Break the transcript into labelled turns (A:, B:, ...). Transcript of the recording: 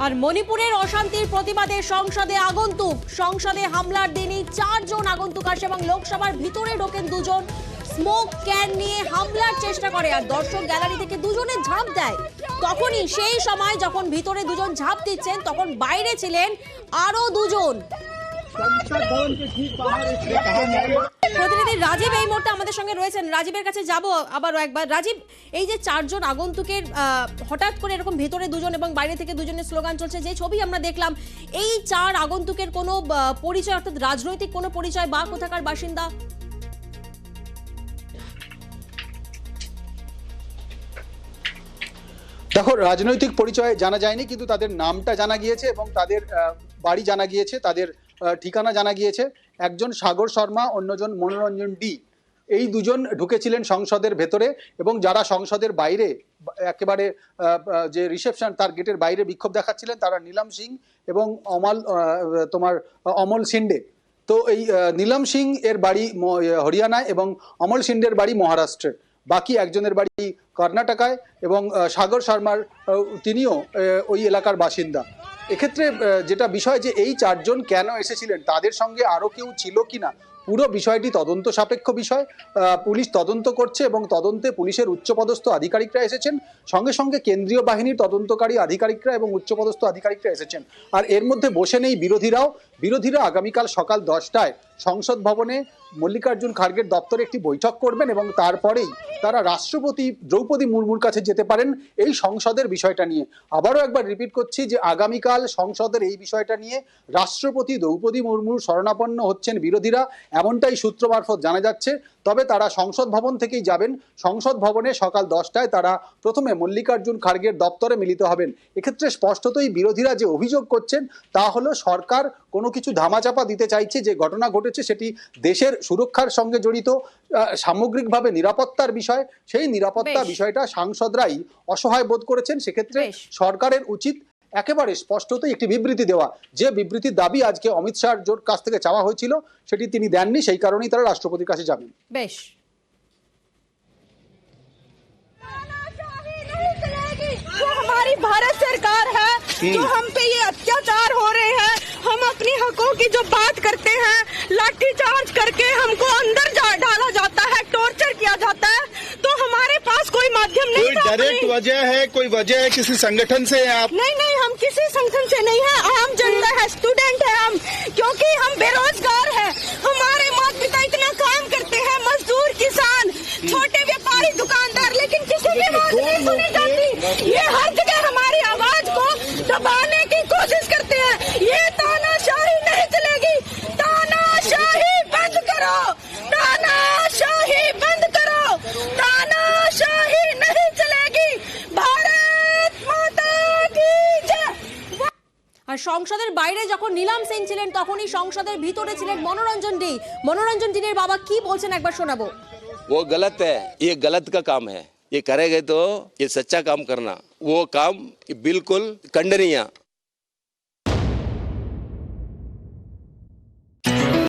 A: আর মণিপুরের অশান্তির প্রতিবাদে সংসদে আগন্তুক, সংসদে হামলার দিনই 4 জন আগন্তুক আসে এবং লোকসভার ভিতরে ঢোকেন 2 জন, স্মোক ক্যান নিয়ে হামলার চেষ্টা করে আর দর্শক গ্যালারি থেকে 2 জনে ঝাঁপ দেয়। তখনই সেই সময় যখন ভিতরে 2 জন ঝাঁপ দিচ্ছেন তখন বাইরে ছিলেন আরো 2 জন। প্রতিনিধি রাজীব এই মুহূর্তে আমাদের সঙ্গে রয়েছেন, রাজীবের কাছে যাব আবারও একবার। রাজীব, এই যে 4 জন আগন্তুকের হঠাৎ করে এরকম ভেতরে 2 জন এবং বাইরে থেকে 2 জনের স্লোগান চলছে, যে ছবি আমরা দেখলাম, এই 4 আগন্তুকের কোনো পরিচয় অর্থাৎ রাজনৈতিক কোনো পরিচয় বা কোথাকার বাসিন্দা?
B: দেখো, রাজনৈতিক পরিচয় জানা যায়নি, কিন্তু তাদের নামটা জানা গিয়েছে এবং তাদের বাড়ি জানা গিয়েছে, তাদের ঠিকানা জানা গিয়েছে। একজন সাগর শর্মা, অন্যজন মনোরঞ্জন ডি। এই 2 জন ঢুকেছিলেন সংসদের ভেতরে এবং যারা সংসদের বাইরে একেবারে যে রিসেপশন তার গেটের বাইরে বিক্ষোভ দেখাচ্ছিলেন তারা নীলাম সিং এবং অমল শিন্ডে। তো এই নীলাম সিং এর বাড়ি হরিয়ানায় এবং অমল শিন্ডের বাড়ি মহারাষ্ট্রের। বাকি একজনের বাড়ি কর্ণাটকায় এবং সাগর শর্মার তিনিও ওই এলাকার বাসিন্দা। এক্ষেত্রে যেটা বিষয় যে এই 4 জন কেন এসেছিলেন, তাদের সঙ্গে আরও কেউ ছিল কিনা, পুরো বিষয়টি তদন্ত সাপেক্ষ বিষয়। পুলিশ তদন্ত করছে এবং তদন্তে পুলিশের উচ্চপদস্থ আধিকারিকরা এসেছেন, সঙ্গে সঙ্গে কেন্দ্রীয় বাহিনীর তদন্তকারী আধিকারিকরা এবং উচ্চপদস্থ আধিকারিকরা এসেছেন। আর এর মধ্যে বসে নেই বিরোধীরা আগামীকাল সকাল 10টায় সংসদ ভবনে মল্লিকার্জুন খার্গের দপ্তরে একটি বৈঠক করবেন এবং তারপরেই তারা রাষ্ট্রপতি দ্রৌপদী মুর্মুর কাছে যেতে পারেন এই সংসদের বিষয়টা নিয়ে। আবারও একবার রিপিট করছি যে আগামীকাল সংসদের এই বিষয়টা নিয়ে রাষ্ট্রপতি দ্রৌপদী মুর্মুর শরণাপন্ন হচ্ছেন বিরোধীরা, এমনটাই সূত্র মারফত জানা যাচ্ছে। তবে তারা সংসদ ভবন থেকেই যাবেন। সংসদ ভবনে সকাল 10টায় তারা প্রথমে মল্লিকার্জুন খার্গের দপ্তরে মিলিত হবেন। এক্ষেত্রে স্পষ্টতই বিরোধীরা যে অভিযোগ করছেন তা হলো সরকার কোনো কিছু ধামাচাপা দিতে চাইছে। যে ঘটনা ঘটেছে সেটি দেশের সুরক্ষার সঙ্গে জড়িত, সামগ্রিকভাবে নিরাপত্তার বিষয়। সেই নিরাপত্তা বিষয়টা সাংসদরাই অসহায় বোধ করেছেন। সেক্ষেত্রে সরকারের উচিত একেবারে স্পষ্টতই একটি বিবৃতি দেওয়া। যে বিবৃতির দাবি আজকে অমিত শাহর কাছ থেকে চাওয়া হয়েছিল সেটি তিনি দেননি, সেই কারণেই তারা রাষ্ট্রপতির কাছে যাবেন।
A: বেশ,
C: हमारी भारत सरकार है जो हम पे ये अत्याचार हो रहे हैं, हम अपनी हकों की जो बात करते हैं लाठीचार्ज करके हमको अंदर डाला जाता है, टॉर्चर किया जाता है, तो हमारे पास कोई माध्यम नहीं।
D: कोई डायरेक्ट वजह है, कोई वजह है किसी संगठन से है आप?
C: नहीं, हम किसी संगठन से नहीं है, आम जनता है, स्टूडेंट है हम, क्योंकि हम बेरोजगार है। हमारे माता पिता इतना काम करते हैं, मजदूर, किसान, छोटे व्यापारी, दुकानदार, लेकिन किसी की बात नहीं सुनी जाती। ये हर जगह हमारी आवाज को दबाने की कोशिश करते हैं। ये तानाशाही नहीं चलेगी, तानाशाही बंद करो, तानाशाही बंद करो, तानाशाही नहीं चलेगी। भारत माता की जय।
A: আর সংসদের বাইরে যখন নীলাম সিং ছিলেন তখনই সংসদের ভিতরে ছিলেন মনোরঞ্জন ডি। মনোরঞ্জন ডির বাবা কি বলছেন একবার শোনাবো।
E: वो गलत है, ये गलत का काम है। ये करेंगे तो ये सच्चा काम करना, वो काम बिल्कुल खंडनीय।